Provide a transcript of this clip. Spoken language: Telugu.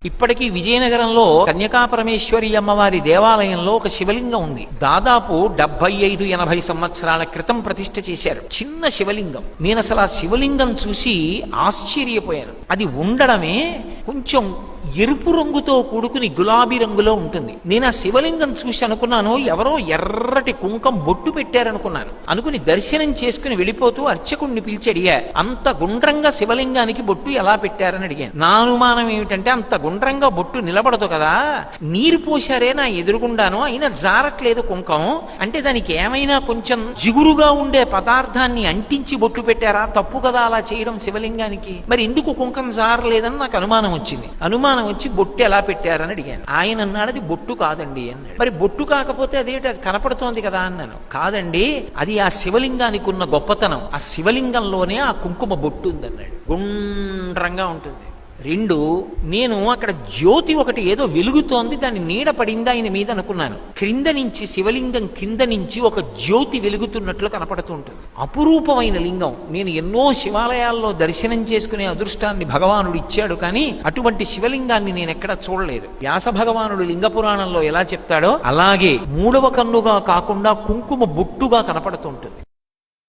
ఇప్పటికీ విజయనగరంలో కన్యకాపరమేశ్వరి అమ్మవారి దేవాలయంలో ఒక శివలింగం ఉంది. దాదాపు 75-80 సంవత్సరాల క్రితం ప్రతిష్ఠ చేశారు. చిన్న శివలింగం. నేను అసలు ఆ శివలింగం చూసి ఆశ్చర్యపోయాను. అది ఉండడమే కొంచెం ఎరుపు రంగుతో కూడుకుని గులాబీ రంగులో ఉంటుంది. నేను ఆ శివలింగం చూసి అనుకున్నాను, ఎవరో ఎర్రటి కుంకం బొట్టు పెట్టారనుకున్నాను. అనుకుని దర్శనం చేసుకుని వెళ్ళిపోతూ అర్చకుడిని పిలిచి అడిగా, అంత గుండ్రంగా శివలింగానికి బొట్టు ఎలా పెట్టారని అడిగాను. నా అనుమానం ఏమిటంటే, అంత గుండ్రంగా బొట్టు నిలబడదు కదా, నీరు పోశారే నా ఎదురుగుండాను, అయినా జారట్లేదు కుంకం అంటే దానికి ఏమైనా కొంచెం జిగురుగా ఉండే పదార్థాన్ని అంటించి బొట్టు పెట్టారా? తప్పు కదా అలా చేయడం శివలింగానికి. మరి ఎందుకు కుంకం జారలేదని నాకు అనుమానం వచ్చింది. అనుమానం వచ్చి బొట్టు ఎలా పెట్టారని అడిగాను. ఆయన అన్నాడు, అది బొట్టు కాదండి అన్నాడు. మరి బొట్టు కాకపోతే అదేంటి, అది కనపడుతోంది కదా అన్నాను. కాదండి, అది ఆ శివలింగానికి ఉన్న గొప్పతనం. ఆ శివలింగంలోనే ఆ కుంకుమ బొట్టు ఉందన్నాడు. గుండ్రంగా ఉంటుంది. 2, నేను అక్కడ జ్యోతి ఒకటి ఏదో వెలుగుతోంది, దాని నీడ పడిందా ఆయన మీద అనుకున్నాను. క్రింద నుంచి శివలింగం కింద నుంచి ఒక జ్యోతి వెలుగుతున్నట్లు కనపడుతూ ఉంటుంది. అపురూపమైన లింగం. నేను ఎన్నో శివాలయాల్లో దర్శనం చేసుకునే అదృష్టాన్ని భగవానుడు ఇచ్చాడు, కానీ అటువంటి శివలింగాన్ని నేను ఎక్కడ చూడలేదు. వ్యాస భగవానుడు లింగ పురాణంలో ఎలా చెప్తాడో అలాగే 3వ కన్నుగా కాకుండా కుంకుమ బొట్టుగా కనపడుతూ ఉంటుంది.